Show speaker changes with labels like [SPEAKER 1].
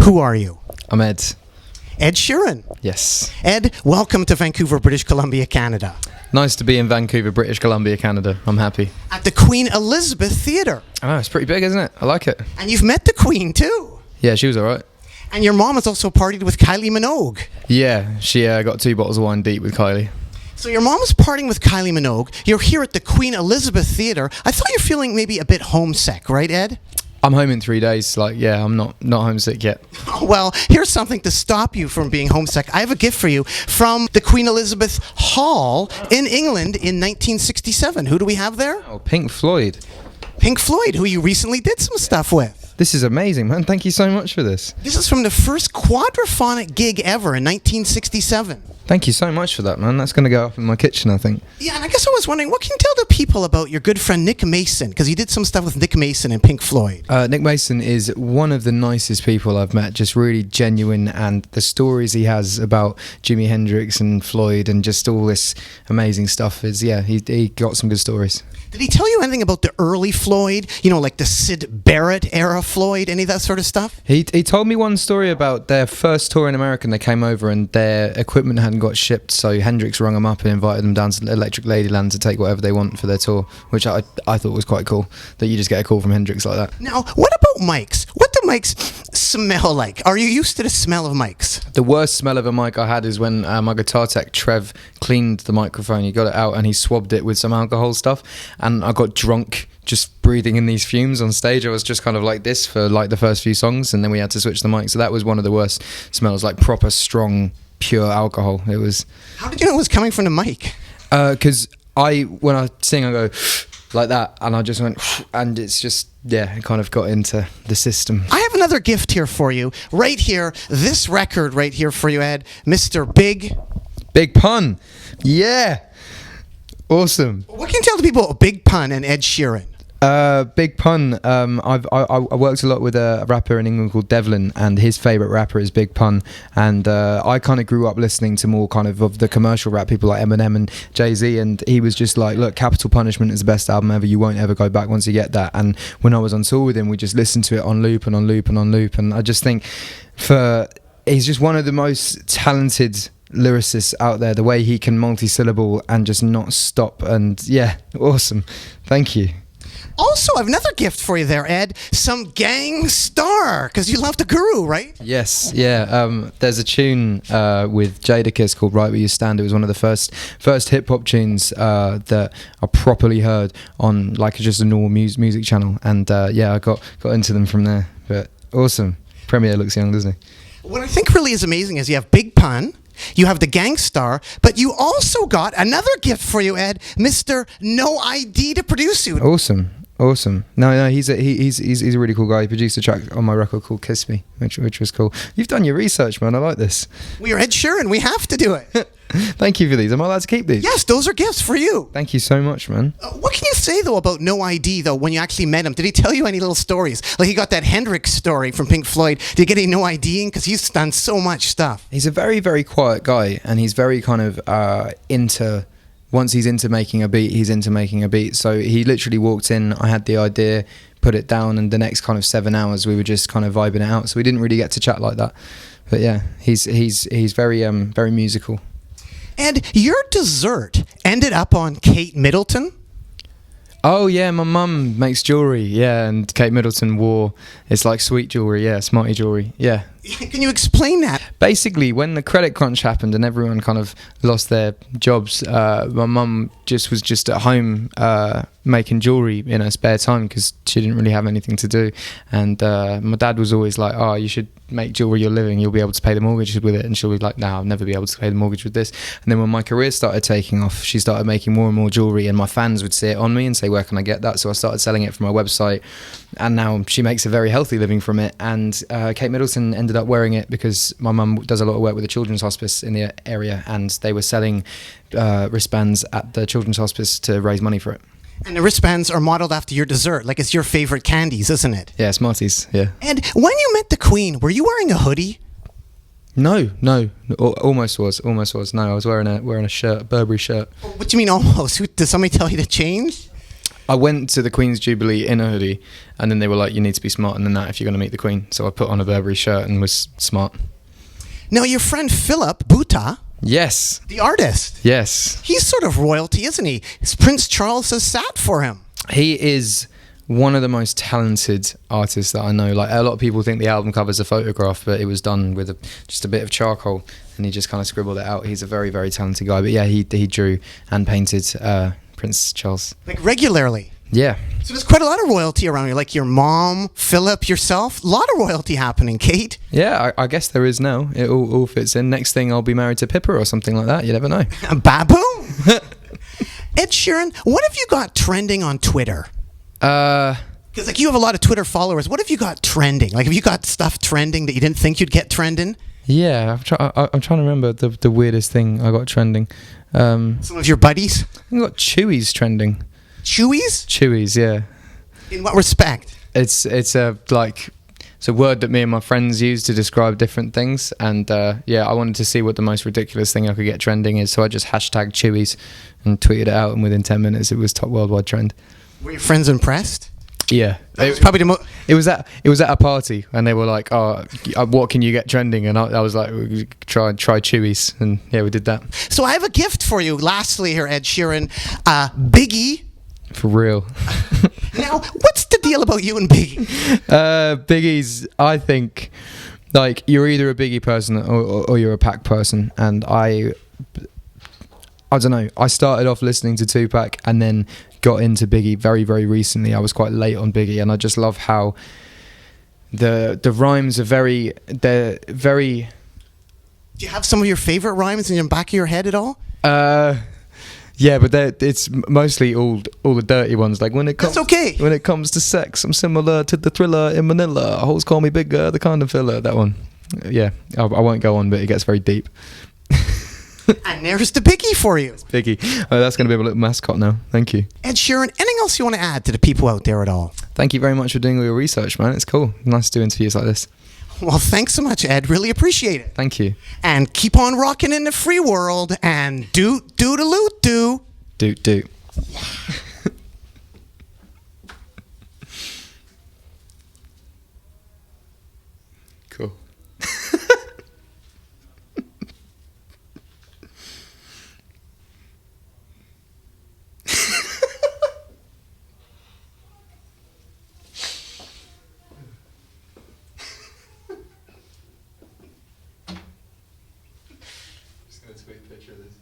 [SPEAKER 1] Who are you?
[SPEAKER 2] I'm Ed.
[SPEAKER 1] Ed Sheeran.
[SPEAKER 2] Yes.
[SPEAKER 1] Ed, welcome to Vancouver, British Columbia, Canada.
[SPEAKER 2] Nice to be in Vancouver, British Columbia, Canada. I'm happy.
[SPEAKER 1] At the Queen Elizabeth Theatre.
[SPEAKER 2] I know, it's pretty big, isn't it? I like it.
[SPEAKER 1] And you've met the Queen too.
[SPEAKER 2] Yeah, she was alright.
[SPEAKER 1] And your mom has also partied with Kylie Minogue.
[SPEAKER 2] Yeah, she got 2 bottles of wine deep with Kylie.
[SPEAKER 1] So your mom is partying with Kylie Minogue. You're here at the Queen Elizabeth Theatre. I thought you're feeling maybe a bit homesick, right, Ed?
[SPEAKER 2] I'm home in 3 days. I'm not homesick yet.
[SPEAKER 1] Well, here's something to stop you from being homesick. I have a gift for you from the Queen Elizabeth Hall in England in 1967. Who do we have there?
[SPEAKER 2] Oh, Pink Floyd.
[SPEAKER 1] Pink Floyd, who you recently did some stuff with.
[SPEAKER 2] This is amazing, man. Thank you so much for this.
[SPEAKER 1] This is from the first quadraphonic gig ever in 1967.
[SPEAKER 2] Thank you so much for that, man. That's going to go up in my kitchen, I think.
[SPEAKER 1] Yeah, and I guess I was wondering, what can you tell the people about your good friend Nick Mason? Because you did some stuff with Nick Mason and Pink Floyd.
[SPEAKER 2] Nick Mason is one of the nicest people I've met, just really genuine, and the stories he has about Jimi Hendrix and Floyd and just all this amazing stuff is, he got some good stories.
[SPEAKER 1] Did he tell you anything about the early Floyd? You know, like the Syd Barrett era Floyd, any of that sort of stuff?
[SPEAKER 2] He told me one story about their first tour in America, and they came over and their equipment hadn't got shipped, so Hendrix rung them up and invited them down to Electric Ladyland to take whatever they want for their tour, which I thought was quite cool, that you just get a call from Hendrix like that.
[SPEAKER 1] Now, what about mics? What do mics smell like? Are you used to the smell of mics?
[SPEAKER 2] The worst smell of a mic I had is when my guitar tech, Trev, cleaned the microphone. He got it out and he swabbed it with some alcohol stuff, and I got drunk just breathing in these fumes on stage. I was just kind of like this for like the first few songs, and then we had to switch the mic. So that was one of the worst smells, like proper strong, pure alcohol. It was.
[SPEAKER 1] How did you know it was coming from the mic?
[SPEAKER 2] Because when I sing, I go like that, and I just went, and it's just, it kind of got into the system.
[SPEAKER 1] I have another gift here for you. Right here, this record right here for you, Ed. Mr. Big
[SPEAKER 2] Pun. Yeah. Awesome.
[SPEAKER 1] What can you tell the people about Big Pun and Ed Sheeran?
[SPEAKER 2] Big Pun. I worked a lot with a rapper in England called Devlin, and his favourite rapper is Big Pun. And I kind of grew up listening to more kind of the commercial rap, people like Eminem and Jay-Z, and he was just like, look, Capital Punishment is the best album ever. You won't ever go back once you get that. And when I was on tour with him, we just listened to it on loop and on loop and on loop. And I just think he's just one of the most talented lyricists out there, the way he can multi-syllable and just not stop. And awesome. Thank you.
[SPEAKER 1] Also, I have another gift for you there, Ed. Some Gang Starr, because you love the Guru, right?
[SPEAKER 2] Yes, there's a tune with Jadakiss called Right Where You Stand. It was one of the first hip-hop tunes that I properly heard on like just a normal music channel. And I got into them from there. But awesome. Premier looks young, doesn't he?
[SPEAKER 1] What I think really is amazing is you have Big Pun, you have the Gang Starr, but you also got another gift for you, Ed, Mr. No ID to produce you.
[SPEAKER 2] Awesome. No, he's a really cool guy. He produced a track on my record called Kiss Me, which was cool. You've done your research, man. I like this.
[SPEAKER 1] We're Ed Sheeran. We have to do it.
[SPEAKER 2] Thank you for these. Am I allowed to keep these?
[SPEAKER 1] Yes, those are gifts for you.
[SPEAKER 2] Thank you so much, man.
[SPEAKER 1] What can you say, though, about No ID, though, when you actually met him? Did he tell you any little stories? Like, he got that Hendrix story from Pink Floyd. Did you get any No IDing? Because he's done so much stuff.
[SPEAKER 2] He's a very, very quiet guy, and he's very kind of into... Once he's into making a beat, he's into making a beat. So he literally walked in, I had the idea, put it down, and the next kind of 7 hours we were just kind of vibing it out. So we didn't really get to chat like that. But yeah, he's very very musical.
[SPEAKER 1] And your dessert ended up on Kate Middleton?
[SPEAKER 2] Oh yeah, my mum makes jewellery, and Kate Middleton wore, it's like sweet jewellery, smarty jewellery,
[SPEAKER 1] Can you explain that?
[SPEAKER 2] Basically, when the credit crunch happened and everyone kind of lost their jobs, my mum was just at home making jewellery in her spare time because she didn't really have anything to do. And my dad was always like, oh, you should make jewellery your living, you'll be able to pay the mortgage with it. And she'll be like, no, I'll never be able to pay the mortgage with this. And then when my career started taking off, she started making more and more jewellery, and my fans would see it on me and say, where can I get that? So I started selling it from my website, and now she makes a very healthy living from it. And Kate Middleton ended up wearing it because my mum does a lot of work with the children's hospice in the area, and they were selling wristbands at the children's hospice to raise money for it.
[SPEAKER 1] And the wristbands are modeled after your dessert, like it's your favorite candies, isn't it?
[SPEAKER 2] Yeah, Smarties, yeah.
[SPEAKER 1] And when you met the Queen, were you wearing a hoodie?
[SPEAKER 2] No, almost was. No, I was wearing a shirt, a Burberry shirt.
[SPEAKER 1] What do you mean almost? Did somebody tell you to change?
[SPEAKER 2] I went to the Queen's Jubilee in a hoodie, and then they were like, you need to be smarter than that if you're going to meet the Queen. So I put on a Burberry shirt and was smart.
[SPEAKER 1] Now, your friend Philip Buta,
[SPEAKER 2] Yes.
[SPEAKER 1] the artist,
[SPEAKER 2] Yes.
[SPEAKER 1] he's sort of royalty, isn't he? Prince Charles has sat for him.
[SPEAKER 2] He is one of the most talented artists that I know. Like, a lot of people think the album cover's a photograph, but it was done with just a bit of charcoal, and he just kind of scribbled it out. He's a very, very talented guy. But yeah, he drew and painted Prince Charles.
[SPEAKER 1] Like, regularly.
[SPEAKER 2] Yeah.
[SPEAKER 1] So there's quite a lot of royalty around you, like your mom, Philip, yourself. A lot of royalty happening, Kate.
[SPEAKER 2] Yeah, I guess there is now. It all fits in. Next thing, I'll be married to Pippa or something like that. You never know.
[SPEAKER 1] Babu? Ed Sheeran, what have you got trending on Twitter? Because like you have a lot of Twitter followers. What have you got trending? Like, have you got stuff trending that you didn't think you'd get trending?
[SPEAKER 2] Yeah, I'm trying to remember the weirdest thing I got trending.
[SPEAKER 1] Some of your buddies?
[SPEAKER 2] I got Chewies trending.
[SPEAKER 1] Chewies?
[SPEAKER 2] Chewies, yeah.
[SPEAKER 1] In what respect?
[SPEAKER 2] It's a word that me and my friends use to describe different things, and I wanted to see what the most ridiculous thing I could get trending is, so I just hashtagged Chewies and tweeted it out, and within 10 minutes it was top worldwide trend.
[SPEAKER 1] Were your friends impressed?
[SPEAKER 2] Yeah,
[SPEAKER 1] That was probably the
[SPEAKER 2] it was at a party, and they were like, "Oh, what can you get trending?" And I was like, "Try Chewies," and yeah, we did that.
[SPEAKER 1] So I have a gift for you. Lastly, here, Ed Sheeran, Biggie.
[SPEAKER 2] For real.
[SPEAKER 1] Now, what's the deal about you and Biggie?
[SPEAKER 2] Biggie's, I think, like, you're either a Biggie person or you're a Pac person, and I don't know. I started off listening to Tupac and then got into Biggie very, very recently. I was quite late on Biggie, and I just love how the rhymes are they're very.
[SPEAKER 1] Do you have some of your favorite rhymes in the back of your head at all?
[SPEAKER 2] Yeah, but it's mostly all the dirty ones. Like, when it comes,
[SPEAKER 1] That's okay.
[SPEAKER 2] When it comes to sex, I'm similar to the Thriller in Manila. Hoes call me bigger, the kind of filler. That one. Yeah, I won't go on, but it gets very deep.
[SPEAKER 1] And there's the Biggie for you.
[SPEAKER 2] Biggie. Oh, that's going to be a little mascot now. Thank you.
[SPEAKER 1] Ed Sheeran, anything else you want to add to the people out there at all?
[SPEAKER 2] Thank you very much for doing all your research, man. It's cool. Nice to do interviews like this.
[SPEAKER 1] Well, thanks so much, Ed. Really appreciate it.
[SPEAKER 2] Thank you.
[SPEAKER 1] And keep on rocking in the free world and do-do-do-do.
[SPEAKER 2] Doot. Cool. Just gonna tweet a picture of this.